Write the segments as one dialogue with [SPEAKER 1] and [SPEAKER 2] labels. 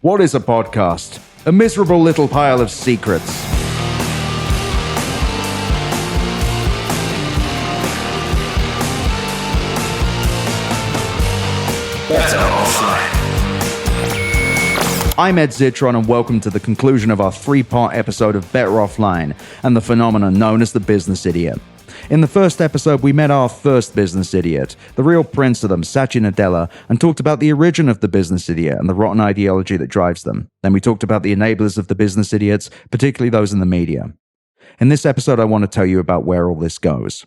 [SPEAKER 1] What is a podcast? A miserable little pile of secrets.
[SPEAKER 2] Better offline.
[SPEAKER 1] I'm Ed Zitron, and welcome to the conclusion of our three-part episode of Better Offline and the phenomenon known as the business idiot. In the first episode, we met our first business idiot, the real prince of them, Satya Nadella, and talked about the origin of the business idiot and the rotten ideology that drives them. Then we talked about the enablers of the business idiots, particularly those in the media. In this episode, I want to tell you about where all this goes.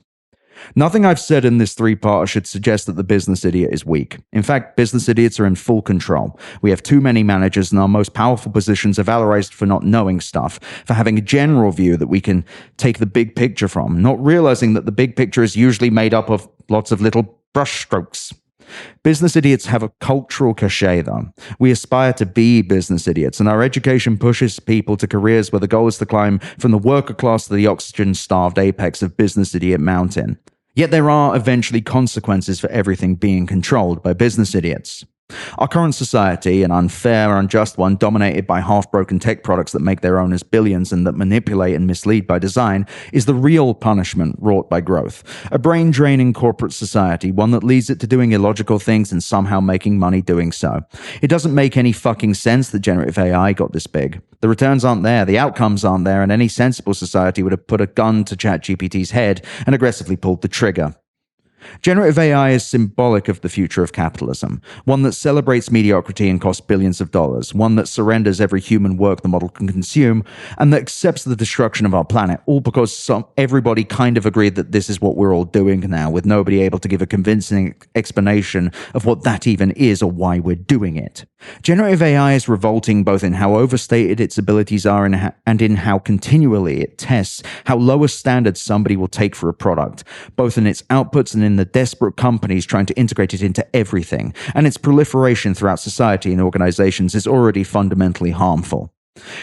[SPEAKER 1] Nothing I've said in this three-parter should suggest that the business idiot is weak. In fact, business idiots are in full control. We have too many managers, and our most powerful positions are valorized for not knowing stuff, for having a general view that we can take the big picture from, not realizing that the big picture is usually made up of lots of little brushstrokes. Business idiots have a cultural cachet, though. We aspire to be business idiots, and our education pushes people to careers where the goal is to climb from the worker class to the oxygen-starved apex of business idiot mountain. Yet there are eventually consequences for everything being controlled by business idiots. Our current society, an unfair, unjust one dominated by half-broken tech products that make their owners billions and that manipulate and mislead by design, is the real punishment wrought by growth. A brain-draining corporate society, one that leads it to doing illogical things and somehow making money doing so. It doesn't make any fucking sense that generative AI got this big. The returns aren't there, the outcomes aren't there, and any sensible society would have put a gun to ChatGPT's head and aggressively pulled the trigger. Generative AI is symbolic of the future of capitalism, one that celebrates mediocrity and costs billions of dollars, one that surrenders every human work the model can consume, and that accepts the destruction of our planet, all because everybody kind of agreed that this is what we're all doing now, with nobody able to give a convincing explanation of what that even is or why we're doing it. Generative AI is revolting both in how overstated its abilities are and in how continually it tests how low a standard somebody will take for a product, both in its outputs and in the desperate companies trying to integrate it into everything, and its proliferation throughout society and organizations is already fundamentally harmful.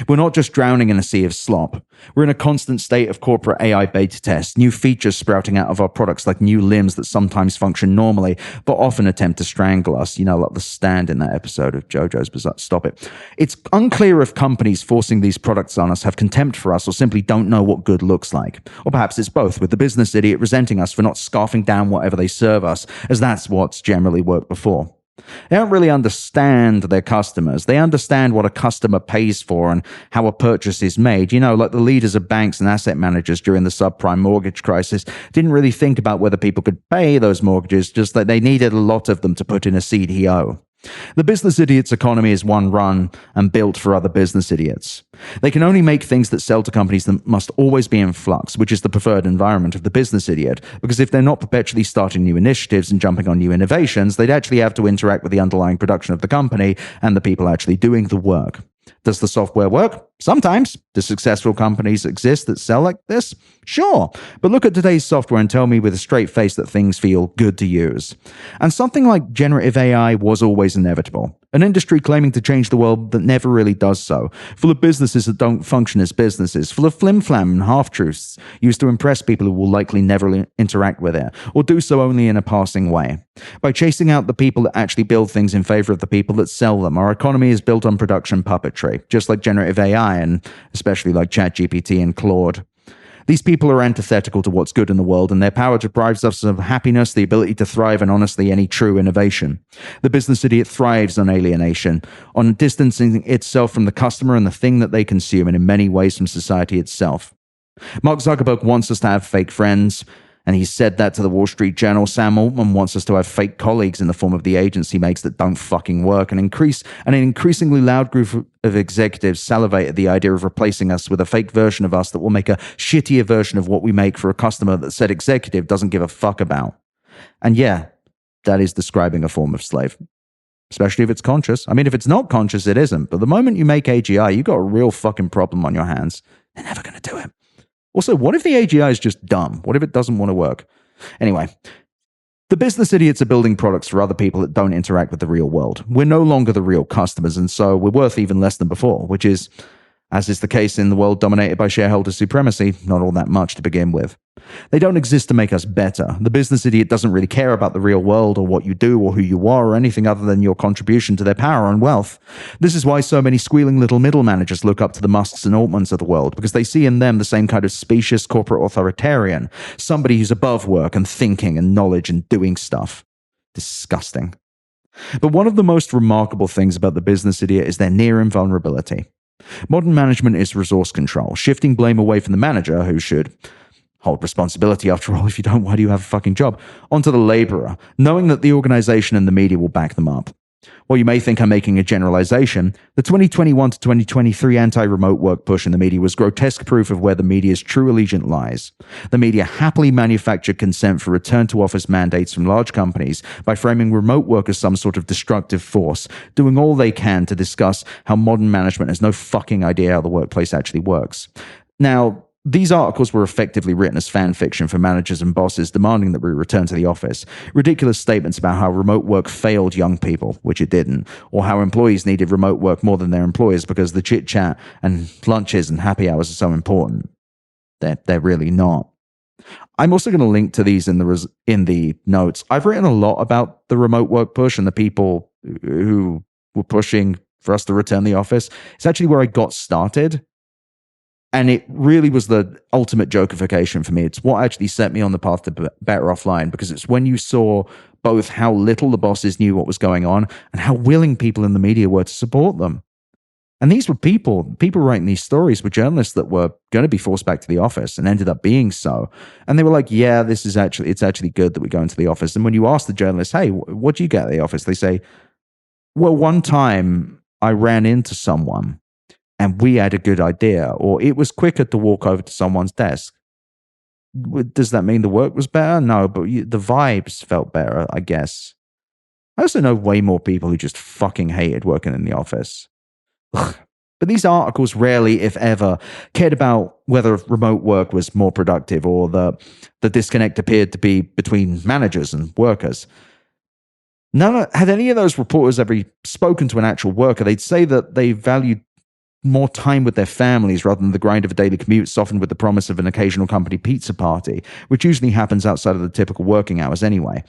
[SPEAKER 1] We're not just drowning in a sea of slop. We're in a constant state of corporate AI beta tests, new features sprouting out of our products like new limbs that sometimes function normally, but often attempt to strangle us, like the stand in that episode of JoJo's Bizarre. Stop it. It's unclear if companies forcing these products on us have contempt for us or simply don't know what good looks like. Or perhaps it's both, with the business idiot resenting us for not scarfing down whatever they serve us, as that's what's generally worked before. They don't really understand their customers. They understand what a customer pays for and how a purchase is made. Like the leaders of banks and asset managers during the subprime mortgage crisis didn't really think about whether people could pay those mortgages, just that they needed a lot of them to put in a CDO. The business idiot's economy is one run and built for other business idiots. They can only make things that sell to companies that must always be in flux, which is the preferred environment of the business idiot, because if they're not perpetually starting new initiatives and jumping on new innovations, they'd actually have to interact with the underlying production of the company and the people actually doing the work. Does the software work? Sometimes. Do successful companies exist that sell like this? Sure. But look at today's software and tell me with a straight face that things feel good to use. And something like generative AI was always inevitable. An industry claiming to change the world that never really does so. Full of businesses that don't function as businesses. Full of flim-flam and half-truths used to impress people who will likely never interact with it, or do so only in a passing way. By chasing out the people that actually build things in favor of the people that sell them, our economy is built on production puppetry, just like generative AI and especially like ChatGPT and Claude. These people are antithetical to what's good in the world, and their power deprives us of happiness, the ability to thrive, and honestly, any true innovation. The business idiot thrives on alienation, on distancing itself from the customer and the thing that they consume, and in many ways from society itself. Mark Zuckerberg wants us to have fake friends, and he said that to the Wall Street Journal. Sam Altman wants us to have fake colleagues in the form of the agents he makes that don't fucking work, and an increasingly loud group of executives salivate at the idea of replacing us with a fake version of us that will make a shittier version of what we make for a customer that said executive doesn't give a fuck about. And yeah, that is describing a form of slave. Especially if it's conscious. I mean, if it's not conscious, it isn't. But the moment you make AGI, you got a real fucking problem on your hands. They're never going to do it. Also, what if the AGI is just dumb? What if it doesn't want to work? Anyway, the business idiots are building products for other people that don't interact with the real world. We're no longer the real customers, and so we're worth even less than before, which is As is the case in the world dominated by shareholder supremacy, not all that much to begin with. They don't exist to make us better. The business idiot doesn't really care about the real world or what you do or who you are or anything other than your contribution to their power and wealth. This is why so many squealing little middle managers look up to the Musks and Altmans of the world, because they see in them the same kind of specious corporate authoritarian, somebody who's above work and thinking and knowledge and doing stuff. Disgusting. But one of the most remarkable things about the business idiot is their near invulnerability. Modern management is resource control, shifting blame away from the manager, who should hold responsibility. After all, if you don't, why do you have a fucking job? Onto the laborer, knowing that the organization and the media will back them up. While you may think I'm making a generalization, the 2021 to 2023 anti-remote work push in the media was grotesque proof of where the media's true allegiance lies. The media happily manufactured consent for return to office mandates from large companies by framing remote work as some sort of destructive force, doing all they can to discuss how modern management has no fucking idea how the workplace actually works. Now, these articles were effectively written as fan fiction for managers and bosses demanding that we return to the office. Ridiculous statements about how remote work failed young people, which it didn't, or how employees needed remote work more than their employers because the chit-chat and lunches and happy hours are so important. They're really not. I'm also going to link to these in the notes. I've written a lot about the remote work push and the people who were pushing for us to return the office. It's actually where I got started. And it really was the ultimate jokification for me. It's what actually set me on the path to better offline, because it's when you saw both how little the bosses knew what was going on and how willing people in the media were to support them. And these were people writing these stories were journalists that were going to be forced back to the office and ended up being so. And they were like, yeah, it's actually good that we go into the office. And when you ask the journalists, hey, what do you get at the office? They say, well, one time I ran into someone and we had a good idea, or it was quicker to walk over to someone's desk. Does that mean the work was better? No, but the vibes felt better, I guess. I also know way more people who just fucking hated working in the office. Ugh. But these articles rarely, if ever, cared about whether remote work was more productive or the disconnect appeared to be between managers and workers. Had any of those reporters ever spoken to an actual worker, they'd say that they valued more time with their families rather than the grind of a daily commute, softened with the promise of an occasional company pizza party, which usually happens outside of the typical working hours anyway.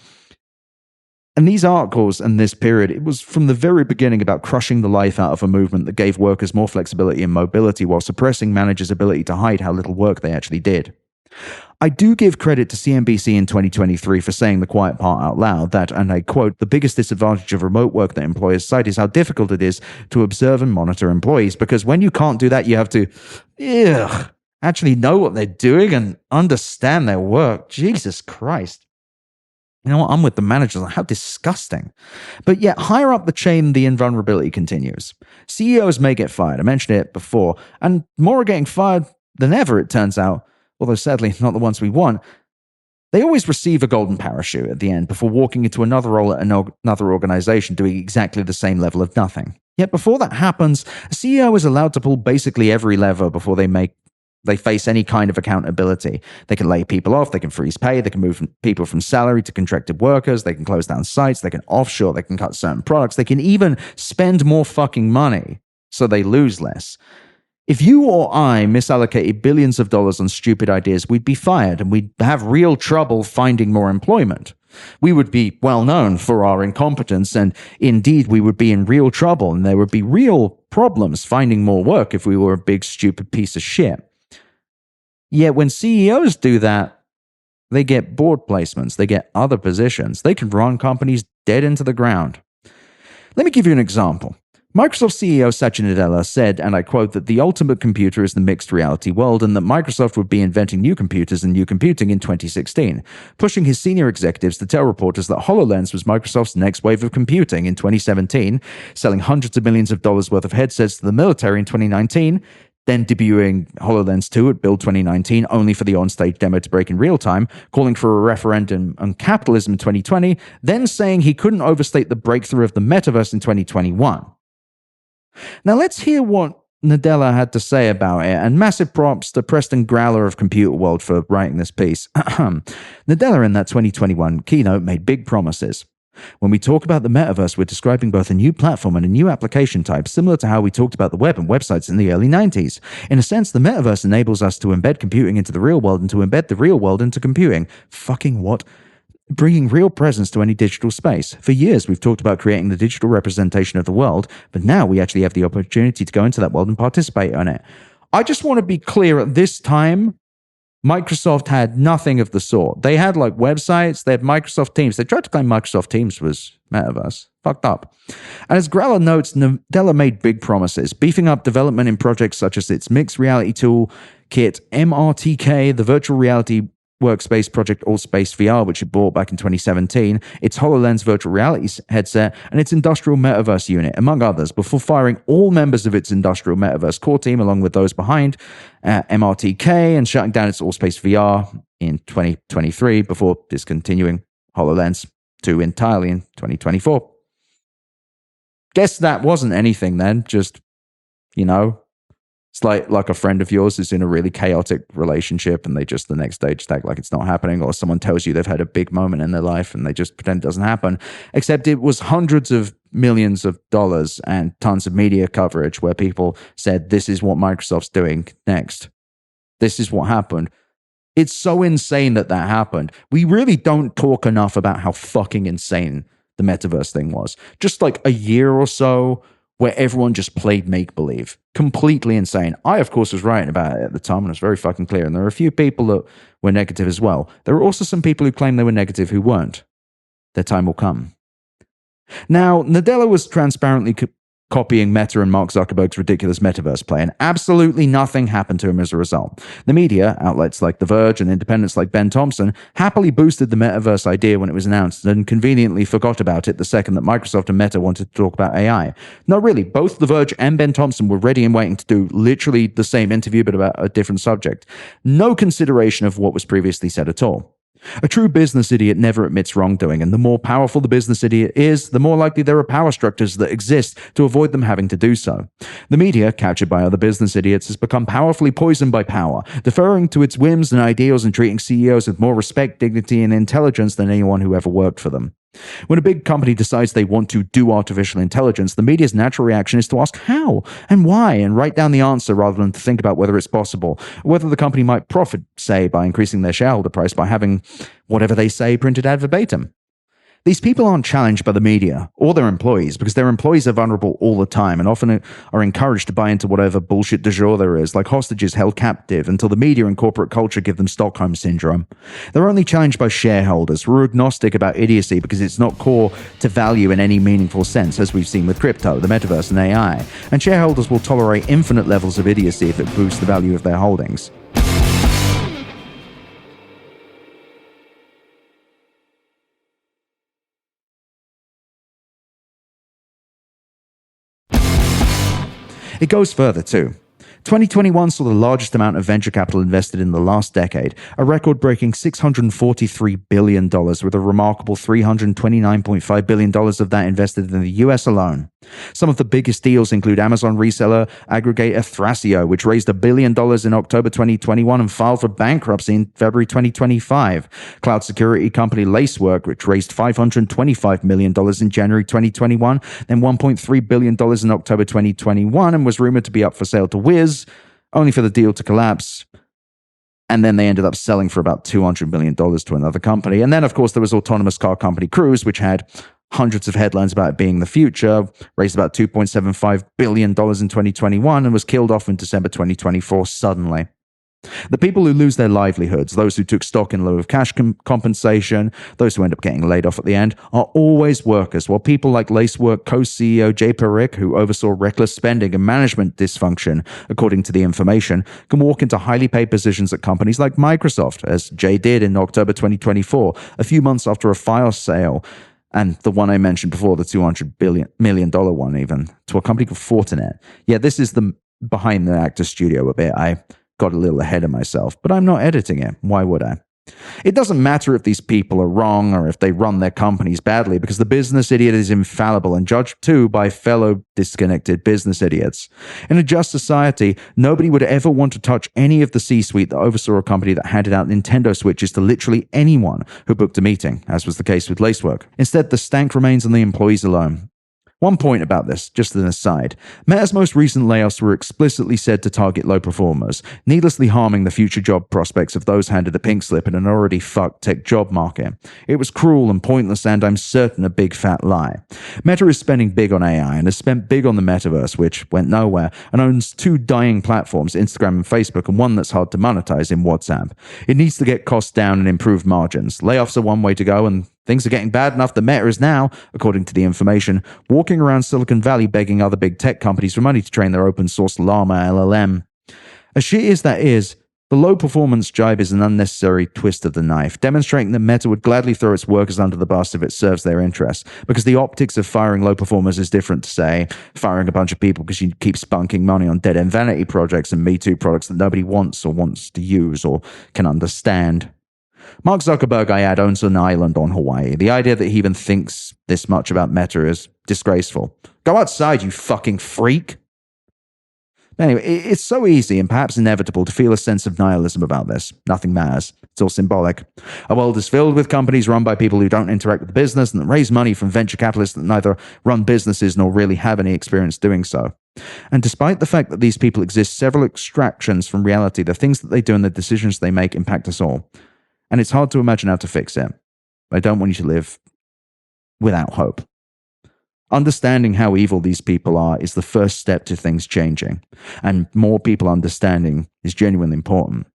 [SPEAKER 1] And these articles and this period, it was from the very beginning about crushing the life out of a movement that gave workers more flexibility and mobility while suppressing managers' ability to hide how little work they actually did. I do give credit to CNBC in 2023 for saying the quiet part out loud that, and I quote, the biggest disadvantage of remote work that employers cite is how difficult it is to observe and monitor employees, because when you can't do that, you have to actually know what they're doing and understand their work. Jesus Christ. You know what? I'm with the managers. How disgusting. But yet, higher up the chain, the invulnerability continues. CEOs may get fired. I mentioned it before. And more are getting fired than ever, it turns out. Although sadly not the ones we want. They always receive a golden parachute at the end before walking into another role at another organization doing exactly the same level of nothing. Yet before that happens, a CEO is allowed to pull basically every lever before they face any kind of accountability. They can lay people off, they can freeze pay, they can move people from salary to contracted workers, they can close down sites, they can offshore, they can cut certain products, they can even spend more fucking money so they lose less. If you or I misallocated billions of dollars on stupid ideas, we'd be fired and we'd have real trouble finding more employment. We would be well known for our incompetence, and indeed we would be in real trouble, and there would be real problems finding more work if we were a big stupid piece of shit. Yet when CEOs do that, they get board placements, they get other positions, they can run companies dead into the ground. Let me give you an example. Microsoft CEO Satya Nadella said, and I quote, that the ultimate computer is the mixed reality world and that Microsoft would be inventing new computers and new computing in 2016, pushing his senior executives to tell reporters that HoloLens was Microsoft's next wave of computing in 2017, selling hundreds of millions of dollars worth of headsets to the military in 2019, then debuting HoloLens 2 at Build 2019 only for the on-stage demo to break in real time, calling for a referendum on capitalism in 2020, then saying he couldn't overstate the breakthrough of the metaverse in 2021. Now let's hear what Nadella had to say about it, and massive props to Preston Growler of Computer World for writing this piece. Nadella in that 2021 keynote made big promises. When we talk about the metaverse, we're describing both a new platform and a new application type, similar to how we talked about the web and websites in the early 90s. In a sense, the metaverse enables us to embed computing into the real world and to embed the real world into computing. Fucking what? Bringing real presence to any digital space. For years, we've talked about creating the digital representation of the world, but now we actually have the opportunity to go into that world and participate in it. I just want to be clear at this time, Microsoft had nothing of the sort. They had like websites, they had Microsoft Teams. They tried to claim Microsoft Teams was metaverse. Fucked up. And as Grella notes, Nadella made big promises, beefing up development in projects such as its mixed reality tool kit, MRTK, the virtual reality workspace project Allspace VR, which it bought back in 2017, its HoloLens virtual reality headset, and its industrial metaverse unit, among others, before firing all members of its industrial metaverse core team, along with those behind MRTK, and shutting down its Allspace VR in 2023, before discontinuing HoloLens 2 entirely in 2024. Guess that wasn't anything then, just, it's like a friend of yours is in a really chaotic relationship and they just the next day just act like it's not happening, or someone tells you they've had a big moment in their life and they just pretend it doesn't happen. Except it was hundreds of millions of dollars and tons of media coverage where people said, this is what Microsoft's doing next. This is what happened. It's so insane that happened. We really don't talk enough about how fucking insane the metaverse thing was. Just like a year or so where everyone just played make-believe. Completely insane. I, of course, was writing about it at the time and it was very fucking clear. And there were a few people that were negative as well. There were also some people who claimed they were negative who weren't. Their time will come. Now, Nadella was transparently copying Meta and Mark Zuckerberg's ridiculous metaverse play, and absolutely nothing happened to him as a result. The media, outlets like The Verge and independents like Ben Thompson, happily boosted the metaverse idea when it was announced and conveniently forgot about it the second that Microsoft and Meta wanted to talk about AI. No, really, both The Verge and Ben Thompson were ready and waiting to do literally the same interview but about a different subject. No consideration of what was previously said at all. A true business idiot never admits wrongdoing, and the more powerful the business idiot is, the more likely there are power structures that exist to avoid them having to do so. The media, captured by other business idiots, has become powerfully poisoned by power, deferring to its whims and ideals and treating CEOs with more respect, dignity, and intelligence than anyone who ever worked for them. When a big company decides they want to do artificial intelligence, the media's natural reaction is to ask how and why and write down the answer rather than to think about whether it's possible, or whether the company might profit, say, by increasing their shareholder price by having whatever they say printed ad verbatim. These people aren't challenged by the media or their employees because their employees are vulnerable all the time and often are encouraged to buy into whatever bullshit du jour there is, like hostages held captive until the media and corporate culture give them Stockholm syndrome. They're only challenged by shareholders who are agnostic about idiocy because it's not core to value in any meaningful sense, as we've seen with crypto, the metaverse, and AI. And shareholders will tolerate infinite levels of idiocy if it boosts the value of their holdings. It goes further too. 2021 saw the largest amount of venture capital invested in the last decade, a record-breaking $643 billion, with a remarkable $329.5 billion of that invested in the US alone. Some of the biggest deals include Amazon reseller aggregator Thrasio, which raised $1 billion in October 2021 and filed for bankruptcy in February 2025. Cloud security company Lacework, which raised $525 million in January 2021, then $1.3 billion in October 2021, and was rumored to be up for sale to Wiz, only for the deal to collapse. And then they ended up selling for about $200 million to another company. And then, of course, there was autonomous car company Cruise, which had hundreds of headlines about it being the future, raised about $2.75 billion in 2021, and was killed off in December 2024 suddenly. The people who lose their livelihoods, those who took stock in lieu of cash compensation, those who end up getting laid off at the end, are always workers, while people like Lacework co-CEO Jay Parikh, who oversaw reckless spending and management dysfunction, according to the information, can walk into highly paid positions at companies like Microsoft, as Jay did in October 2024, a few months after a fire sale, and the one I mentioned before, the $200 million one even, to a company called Fortinet. Yeah, this is the behind the actor studio a bit. I got a little ahead of myself, but I'm not editing it. Why would I? It doesn't matter if these people are wrong or if they run their companies badly, because the business idiot is infallible and judged too by fellow disconnected business idiots. In a just society, nobody would ever want to touch any of the C-suite that oversaw a company that handed out Nintendo Switches to literally anyone who booked a meeting, as was the case with Lacework. Instead, the stank remains on the employees alone. One point about this, just an aside. Meta's most recent layoffs were explicitly said to target low performers, needlessly harming the future job prospects of those handed a pink slip in an already fucked tech job market. It was cruel and pointless and, I'm certain, a big fat lie. Meta is spending big on AI and has spent big on the metaverse, which went nowhere, and owns two dying platforms, Instagram and Facebook, and one that's hard to monetize in WhatsApp. It needs to get costs down and improve margins. Layoffs are one way to go, and things are getting bad enough that Meta is now, according to the information, walking around Silicon Valley begging other big tech companies for money to train their open source Llama LLM. As shitty as that is, the low performance jibe is an unnecessary twist of the knife, demonstrating that Meta would gladly throw its workers under the bus if it serves their interests, because the optics of firing low performers is different to, say, firing a bunch of people because you keep spunking money on dead-end vanity projects and Me Too products that nobody wants or wants to use or can understand. Mark Zuckerberg, I add, owns an island on Hawaii. The idea that he even thinks this much about Meta is disgraceful. Go outside, you fucking freak. Anyway, it's so easy and perhaps inevitable to feel a sense of nihilism about this. Nothing matters. It's all symbolic. Our world is filled with companies run by people who don't interact with the business and that raise money from venture capitalists that neither run businesses nor really have any experience doing so. And despite the fact that these people exist several extractions from reality, the things that they do and the decisions they make impact us all. And it's hard to imagine how to fix it. I don't want you to live without hope. Understanding how evil these people are is the first step to things changing. And more people understanding is genuinely important.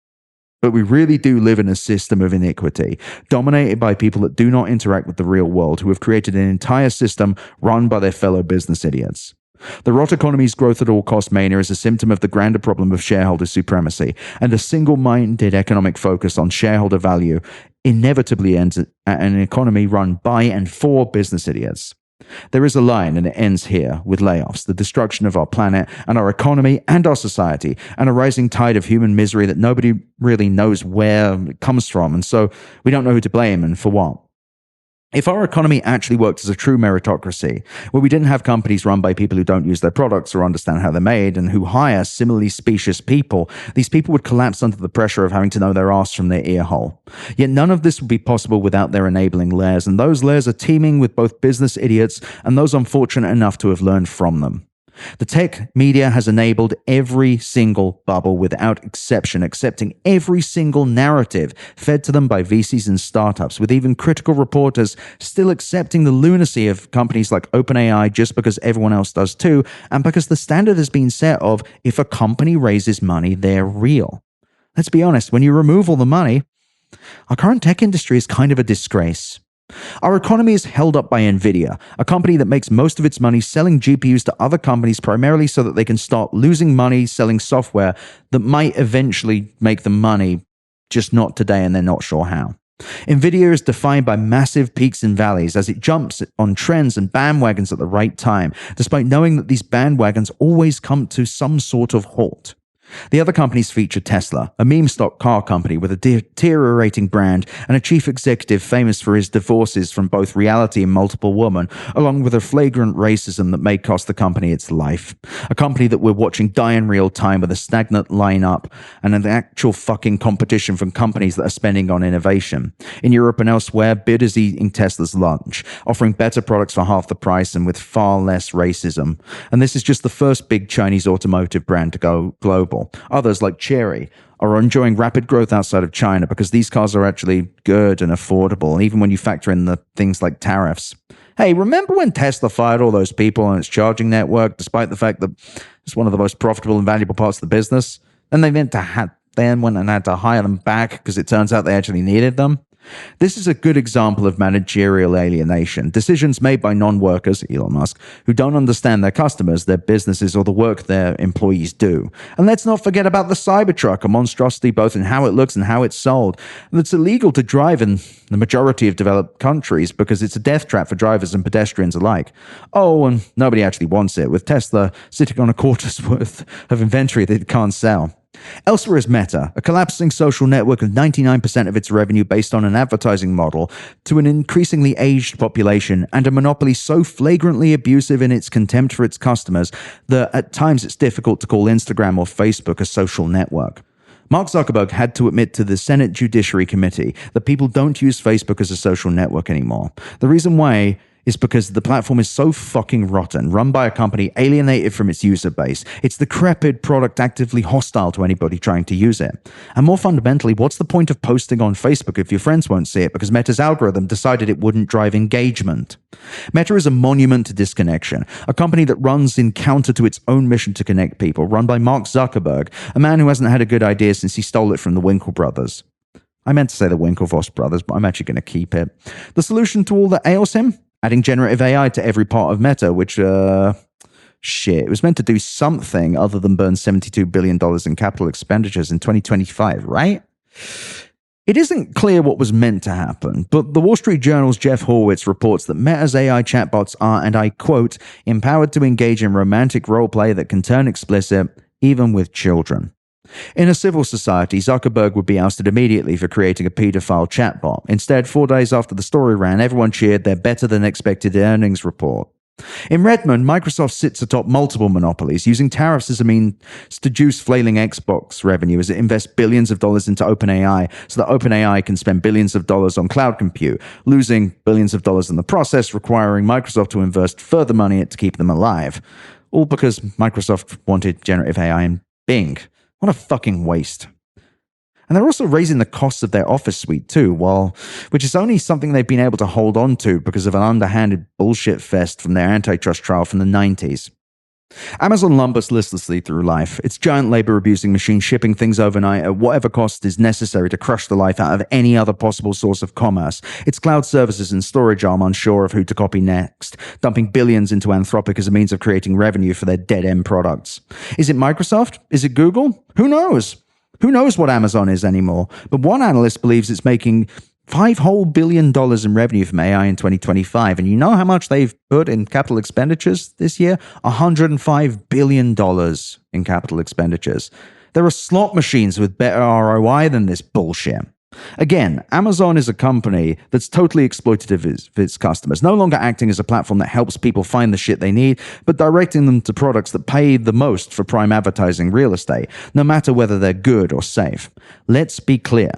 [SPEAKER 1] But we really do live in a system of iniquity, dominated by people that do not interact with the real world, who have created an entire system run by their fellow business idiots. The rot economy's growth at all cost mania is a symptom of the grander problem of shareholder supremacy, and a single-minded economic focus on shareholder value inevitably ends at an economy run by and for business idiots. There is a line, and it ends here, with layoffs, the destruction of our planet and our economy and our society, and a rising tide of human misery that nobody really knows where it comes from, and so we don't know who to blame and for what. If our economy actually worked as a true meritocracy, where we didn't have companies run by people who don't use their products or understand how they're made and who hire similarly specious people, these people would collapse under the pressure of having to know their arse from their ear hole. Yet none of this would be possible without their enabling layers, and those layers are teeming with both business idiots and those unfortunate enough to have learned from them. The tech media has enabled every single bubble without exception, accepting every single narrative fed to them by VCs and startups, with even critical reporters still accepting the lunacy of companies like OpenAI just because everyone else does too, and because the standard has been set of, if a company raises money, they're real. Let's be honest, when you remove all the money, our current tech industry is kind of a disgrace. Our economy is held up by Nvidia, a company that makes most of its money selling GPUs to other companies primarily so that they can start losing money selling software that might eventually make them money, just not today and they're not sure how. Nvidia is defined by massive peaks and valleys as it jumps on trends and bandwagons at the right time, despite knowing that these bandwagons always come to some sort of halt. The other companies feature Tesla, a meme stock car company with a deteriorating brand and a chief executive famous for his divorces from both reality and multiple women, along with a flagrant racism that may cost the company its life. A company that we're watching die in real time with a stagnant lineup and an actual fucking competition from companies that are spending on innovation. In Europe and elsewhere, Bid is eating Tesla's lunch, offering better products for half the price and with far less racism. And this is just the first big Chinese automotive brand to go global. Others, like Chery, are enjoying rapid growth outside of China because these cars are actually good and affordable, even when you factor in the things like tariffs. Hey, remember when Tesla fired all those people on its charging network, despite the fact that it's one of the most profitable and valuable parts of the business? And they went and had to hire them back because it turns out they actually needed them. This is a good example of managerial alienation, decisions made by non-workers, Elon Musk, who don't understand their customers, their businesses, or the work their employees do. And let's not forget about the Cybertruck, a monstrosity both in how it looks and how it's sold. And it's illegal to drive in the majority of developed countries because it's a death trap for drivers and pedestrians alike. Oh, and nobody actually wants it, with Tesla sitting on a quarter's worth of inventory that it can't sell. Elsewhere is Meta, a collapsing social network of 99% of its revenue based on an advertising model to an increasingly aged population and a monopoly so flagrantly abusive in its contempt for its customers that at times it's difficult to call Instagram or Facebook a social network. Mark Zuckerberg had to admit to the Senate Judiciary Committee that people don't use Facebook as a social network anymore. The reason why is because the platform is so fucking rotten, run by a company alienated from its user base. It's the decrepit product actively hostile to anybody trying to use it. And more fundamentally, what's the point of posting on Facebook if your friends won't see it because Meta's algorithm decided it wouldn't drive engagement? Meta is a monument to disconnection, a company that runs in counter to its own mission to connect people, run by Mark Zuckerberg, a man who hasn't had a good idea since he stole it from the Winkle brothers. I meant to say the Winklevoss brothers, but I'm actually going to keep it. The solution to all that ails him? Adding generative AI to every part of Meta, which, it was meant to do something other than burn $72 billion in capital expenditures in 2025, right? It isn't clear what was meant to happen, but the Wall Street Journal's Jeff Horwitz reports that Meta's AI chatbots are, and I quote, empowered to engage in romantic roleplay that can turn explicit, even with children. In a civil society, Zuckerberg would be ousted immediately for creating a pedophile chatbot. Instead, 4 days after the story ran, everyone cheered their better-than-expected earnings report. In Redmond, Microsoft sits atop multiple monopolies, using tariffs as a means to juice flailing Xbox revenue as it invests billions of dollars into OpenAI so that OpenAI can spend billions of dollars on cloud compute, losing billions of dollars in the process, requiring Microsoft to invest further money to keep them alive. All because Microsoft wanted generative AI in Bing. What a fucking waste. And they're also raising the costs of their Office suite too, which is only something they've been able to hold on to because of an underhanded bullshit fest from their antitrust trial from the 90s. Amazon lumbers listlessly through life, its giant labor-abusing machine shipping things overnight at whatever cost is necessary to crush the life out of any other possible source of commerce, its cloud services and storage arm unsure of who to copy next, dumping billions into Anthropic as a means of creating revenue for their dead-end products. Is it Microsoft? Is it Google? Who knows? Who knows what Amazon is anymore? But one analyst believes it's making $5 whole billion in revenue from AI in 2025. And you know how much they've put in capital expenditures this year? $105 billion in capital expenditures. There are slot machines with better ROI than this bullshit. Again, Amazon is a company that's totally exploitative of its customers, no longer acting as a platform that helps people find the shit they need, but directing them to products that pay the most for prime advertising real estate, no matter whether they're good or safe. Let's be clear.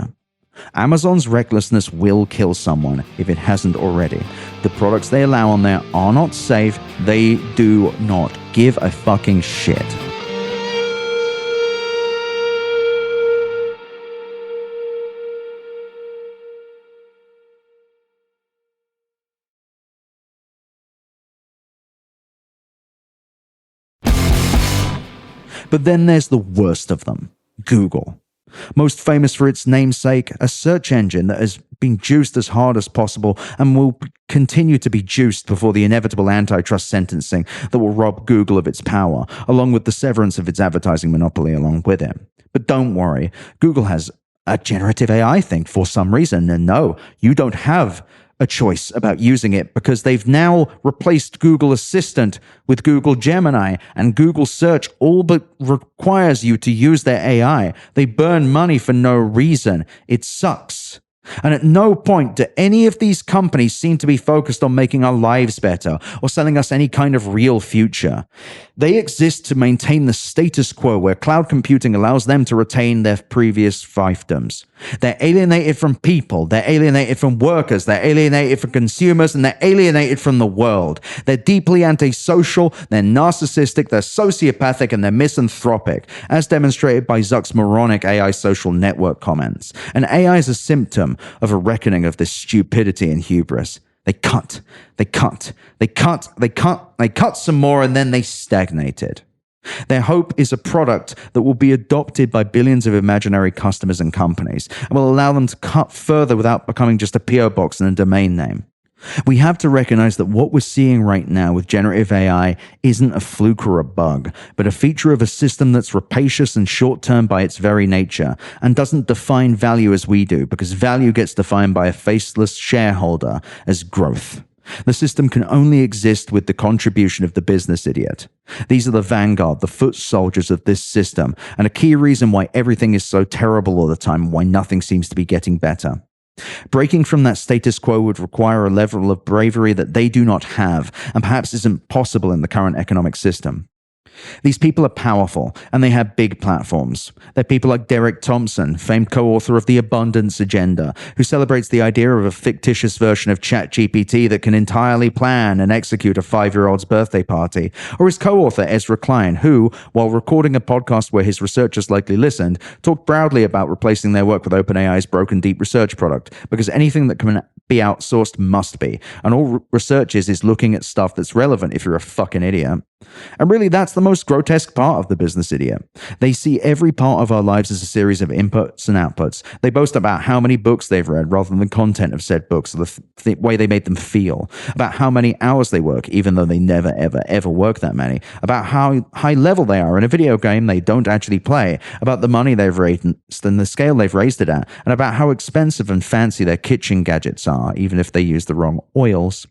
[SPEAKER 1] Amazon's recklessness will kill someone if it hasn't already. The products they allow on there are not safe. They do not give a fucking shit. But then there's the worst of them, Google. Most famous for its namesake, a search engine that has been juiced as hard as possible and will continue to be juiced before the inevitable antitrust sentencing that will rob Google of its power, along with the severance of its advertising monopoly along with it. But don't worry, Google has a generative AI thing for some reason, and no, you don't have a choice about using it because they've now replaced Google Assistant with Google Gemini, and Google Search all but requires you to use their AI. They burn money for no reason. It sucks. And at no point do any of these companies seem to be focused on making our lives better or selling us any kind of real future. They exist to maintain the status quo where cloud computing allows them to retain their previous fiefdoms. They're alienated from people, they're alienated from workers, they're alienated from consumers, and they're alienated from the world. They're deeply antisocial, they're narcissistic, they're sociopathic, and they're misanthropic, as demonstrated by Zuck's moronic AI social network comments. And AI is a symptom of a reckoning of this stupidity and hubris. They cut some more, and then they stagnated. Their hope is a product that will be adopted by billions of imaginary customers and companies and will allow them to cut further without becoming just a PO box and a domain name. We have to recognize that what we're seeing right now with generative AI isn't a fluke or a bug, but a feature of a system that's rapacious and short-term by its very nature and doesn't define value as we do, because value gets defined by a faceless shareholder as growth. The system can only exist with the contribution of the business idiot. These are the vanguard, the foot soldiers of this system, and a key reason why everything is so terrible all the time and why nothing seems to be getting better. Breaking from that status quo would require a level of bravery that they do not have, and perhaps isn't possible in the current economic system. These people are powerful, and they have big platforms. They're people like Derek Thompson, famed co-author of The Abundance Agenda, who celebrates the idea of a fictitious version of ChatGPT that can entirely plan and execute a 5-year-old's birthday party. Or his co-author, Ezra Klein, who, while recording a podcast where his researchers likely listened, talked proudly about replacing their work with OpenAI's broken deep research product, because anything that can be outsourced must be, and all research is looking at stuff that's relevant if you're a fucking idiot. And really, that's the most grotesque part of the business idiot. They see every part of our lives as a series of inputs and outputs. They boast about how many books they've read rather than the content of said books or the way they made them feel, about how many hours they work, even though they never, ever, ever work that many, about how high level they are in a video game they don't actually play, about the money they've raised and the scale they've raised it at, and about how expensive and fancy their kitchen gadgets are, even if they use the wrong oils.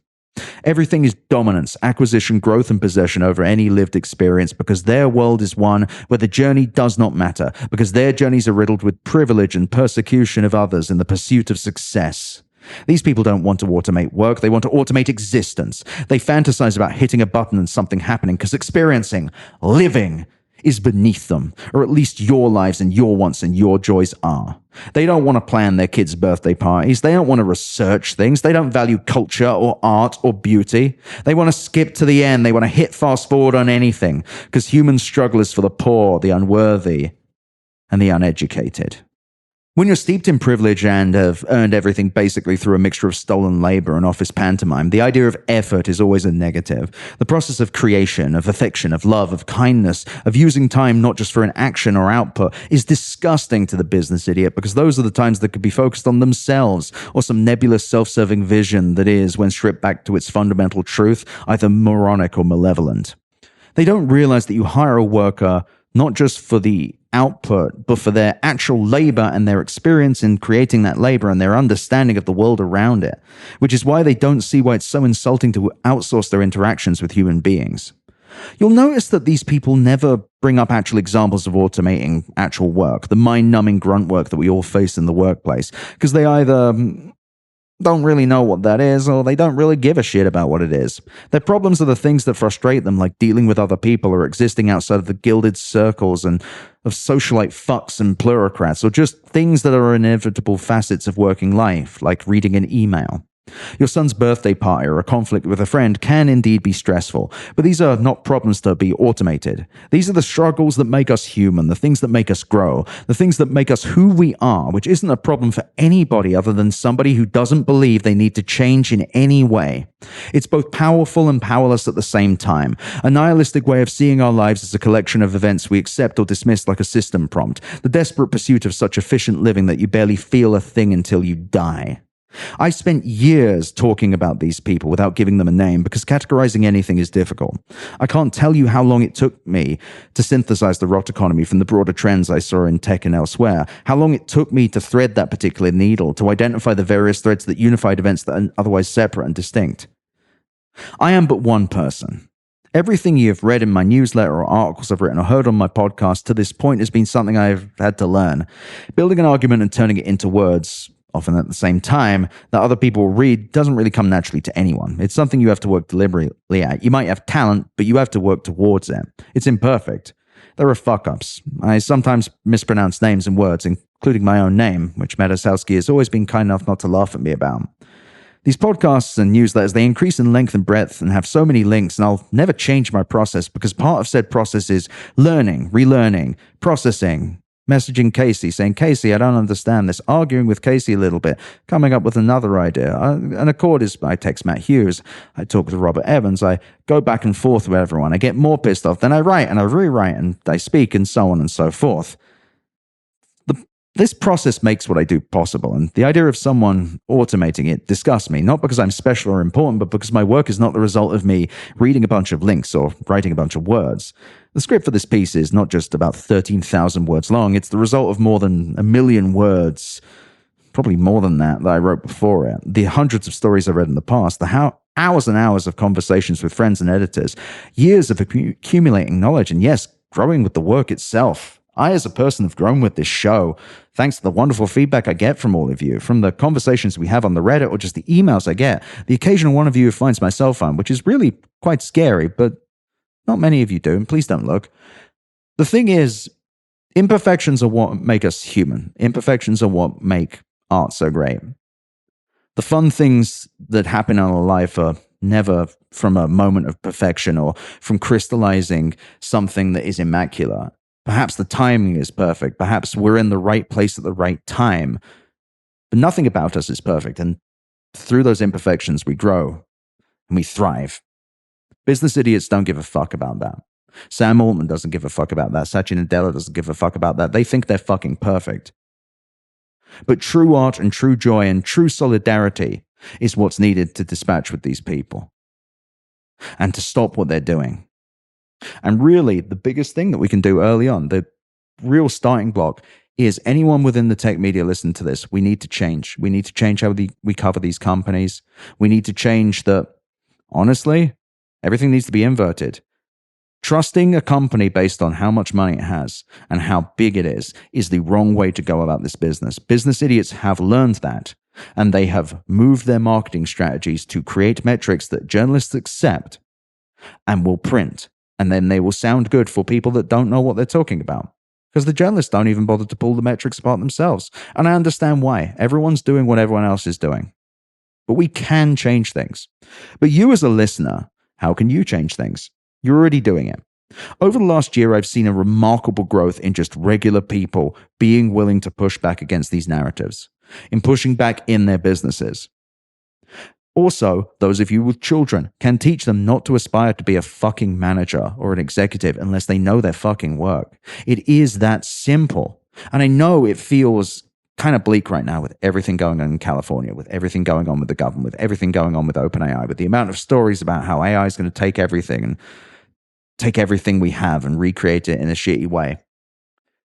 [SPEAKER 1] Everything is dominance, acquisition, growth, and possession over any lived experience, because their world is one where the journey does not matter, because their journeys are riddled with privilege and persecution of others in the pursuit of success. These people don't want to automate work, they want to automate existence. They fantasize about hitting a button and something happening, because experiencing, living, is beneath them, or at least your lives and your wants and your joys are. They don't want to plan their kids' birthday parties. They don't want to research things. They don't value culture or art or beauty. They want to skip to the end. They want to hit fast forward on anything, because human struggle is for the poor, the unworthy, and the uneducated. When you're steeped in privilege and have earned everything basically through a mixture of stolen labor and office pantomime, the idea of effort is always a negative. The process of creation, of affection, of love, of kindness, of using time not just for an action or output is disgusting to the business idiot, because those are the times that could be focused on themselves or some nebulous self-serving vision that is, when stripped back to its fundamental truth, either moronic or malevolent. They don't realize that you hire a worker not just for the output, but for their actual labor and their experience in creating that labor and their understanding of the world around it, which is why they don't see why it's so insulting to outsource their interactions with human beings. You'll notice that these people never bring up actual examples of automating actual work, the mind-numbing grunt work that we all face in the workplace, because they either don't really know what that is, or they don't really give a shit about what it is. Their problems are the things that frustrate them, like dealing with other people or existing outside of the gilded circles and of socialite fucks and plurocrats, or just things that are inevitable facets of working life, like reading an email. Your son's birthday party or a conflict with a friend can indeed be stressful, but these are not problems to be automated. These are the struggles that make us human, the things that make us grow, the things that make us who we are, which isn't a problem for anybody other than somebody who doesn't believe they need to change in any way. It's both powerful and powerless at the same time, a nihilistic way of seeing our lives as a collection of events we accept or dismiss like a system prompt, the desperate pursuit of such efficient living that you barely feel a thing until you die. I spent years talking about these people without giving them a name, because categorizing anything is difficult. I can't tell you how long it took me to synthesize the rot economy from the broader trends I saw in tech and elsewhere, how long it took me to thread that particular needle, to identify the various threads that unified events that are otherwise separate and distinct. I am but one person. Everything you have read in my newsletter or articles I've written or heard on my podcast to this point has been something I've had to learn. Building an argument and turning it into words, often at the same time, that other people will read doesn't really come naturally to anyone. It's something you have to work deliberately at. You might have talent, but you have to work towards it. It's imperfect. There are fuck-ups. I sometimes mispronounce names and words, including my own name, which Metasowski has always been kind enough not to laugh at me about. These podcasts and newsletters, they increase in length and breadth and have so many links, and I'll never change my process, because part of said process is learning, relearning, processing, messaging Casey, saying, Casey, I don't understand this, arguing with Casey a little bit, coming up with another idea. An accord is, I text Matt Hughes, I talk with Robert Evans, I go back and forth with everyone, I get more pissed off, then I write and I rewrite and I speak, and so on and so forth. This process makes what I do possible, and the idea of someone automating it disgusts me, not because I'm special or important, but because my work is not the result of me reading a bunch of links or writing a bunch of words. The script for this piece is not just about 13,000 words long, it's the result of more than 1 million words, probably more than that I wrote before it, the hundreds of stories I read in the past, the hours and hours of conversations with friends and editors, years of accumulating knowledge, and yes, growing with the work itself. I, as a person, have grown with this show thanks to the wonderful feedback I get from all of you, from the conversations we have on the Reddit or just the emails I get, the occasional one of you who finds my cell phone, which is really quite scary, but not many of you do, and please don't look. The thing is, imperfections are what make us human. Imperfections are what make art so great. The fun things that happen in our life are never from a moment of perfection or from crystallizing something that is immaculate. Perhaps the timing is perfect. Perhaps we're in the right place at the right time. But nothing about us is perfect. And through those imperfections, we grow and we thrive. Business idiots don't give a fuck about that. Sam Altman doesn't give a fuck about that. Satya Nadella doesn't give a fuck about that. They think they're fucking perfect. But true art and true joy and true solidarity is what's needed to dispatch with these people and to stop what they're doing. And really, the biggest thing that we can do early on, the real starting block, is anyone within the tech media listening to this, we need to change. We need to change how we cover these companies. We need to change that, honestly, everything needs to be inverted. Trusting a company based on how much money it has and how big it is the wrong way to go about this business. Business idiots have learned that, and they have moved their marketing strategies to create metrics that journalists accept and will print. And then they will sound good for people that don't know what they're talking about. Because the journalists don't even bother to pull the metrics apart themselves. And I understand why. Everyone's doing what everyone else is doing. But we can change things. But you as a listener, how can you change things? You're already doing it. Over the last year, I've seen a remarkable growth in just regular people being willing to push back against these narratives, in pushing back in their businesses. Also, those of you with children can teach them not to aspire to be a fucking manager or an executive unless they know their fucking work. It is that simple. And I know it feels kind of bleak right now with everything going on in California, with everything going on with the government, with everything going on with OpenAI, with the amount of stories about how AI is going to take everything and take everything we have and recreate it in a shitty way.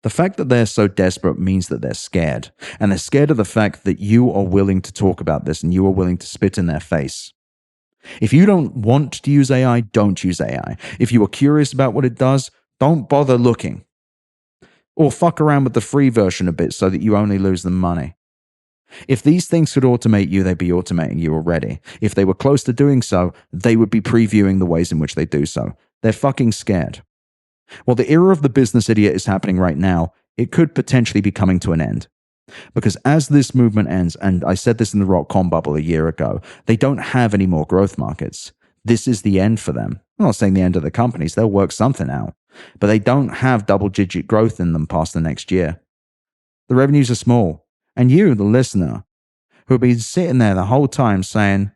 [SPEAKER 1] The fact that they're so desperate means that they're scared. And they're scared of the fact that you are willing to talk about this and you are willing to spit in their face. If you don't want to use AI, don't use AI. If you are curious about what it does, don't bother looking. Or fuck around with the free version a bit so that you only lose them money. If these things could automate you, they'd be automating you already. If they were close to doing so, they would be previewing the ways in which they do so. They're fucking scared. Well, the era of the business idiot is happening right now. It could potentially be coming to an end. Because as this movement ends, and I said this in the .com bubble a year ago, they don't have any more growth markets. This is the end for them. I'm not saying the end of the companies. They'll work something out. But they don't have double-digit growth in them past the next year. The revenues are small. And you, the listener, who have been sitting there the whole time saying,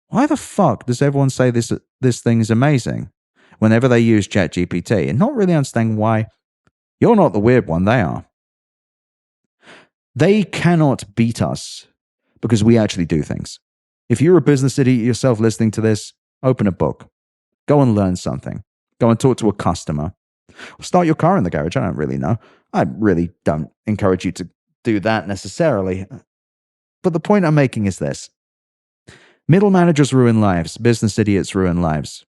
[SPEAKER 1] why the fuck does everyone say this thing is amazing whenever they use ChatGPT, and not really understanding why? You're not the weird one, they are. They cannot beat us because we actually do things. If you're a business idiot yourself listening to this, open a book. Go and learn something. Go and talk to a customer. Or start your car in the garage. I don't really know. I really don't encourage you to do that necessarily. But the point I'm making is this. Middle managers ruin lives. Business idiots ruin lives.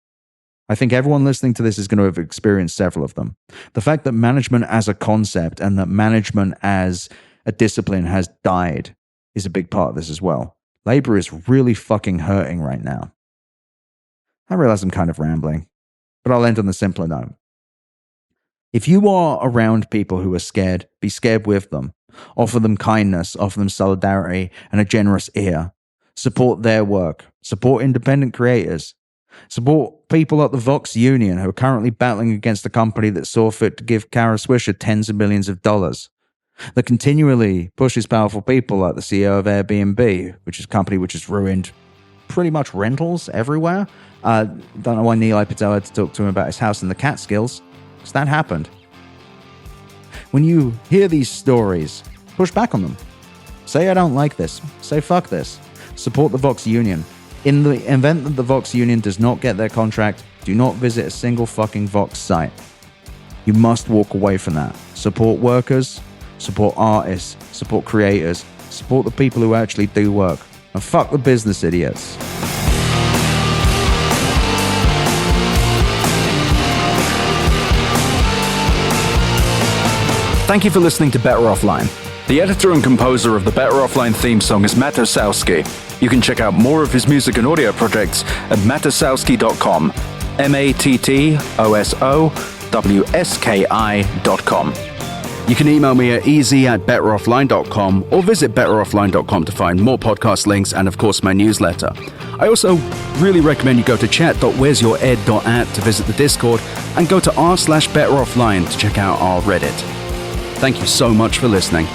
[SPEAKER 1] I think everyone listening to this is going to have experienced several of them. The fact that management as a concept and that management as a discipline has died is a big part of this as well. Labor is really fucking hurting right now. I realize I'm kind of rambling, but I'll end on the simpler note. If you are around people who are scared, be scared with them. Offer them kindness, offer them solidarity and a generous ear. Support their work. Support independent creators. Support people at the Vox Union who are currently battling against a company that saw fit to give Kara Swisher tens of millions of dollars. That continually pushes powerful people like the CEO of Airbnb, which is a company which has ruined pretty much rentals everywhere. Don't know why Nilay Patel had to talk to him about his house in the Catskills, because that happened. When you hear these stories, push back on them. Say, I don't like this. Say, fuck this. Support the Vox Union. In the event that the Vox Union does not get their contract, do not visit a single fucking Vox site. You must walk away from that. Support workers, support artists, support creators, support the people who actually do work. And fuck the business idiots. Thank you for listening to Better Offline. The editor and composer of the Better Offline theme song is Matt Osowski. You can check out more of his music and audio projects at matosowski.com. MATTOSOWSKI.com. You can email me at easy@betteroffline.com or visit betteroffline.com to find more podcast links and, of course, my newsletter. I also really recommend you go to chat.wheresyoured.at to visit the Discord and go to r/betteroffline to check out our Reddit. Thank you so much for listening.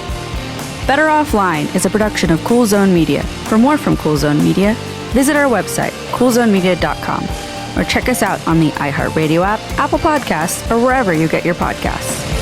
[SPEAKER 3] Better Offline is a production of Cool Zone Media. For more from Cool Zone Media, visit our website, coolzonemedia.com, or check us out on the iHeart Radio app, Apple Podcasts, or wherever you get your podcasts.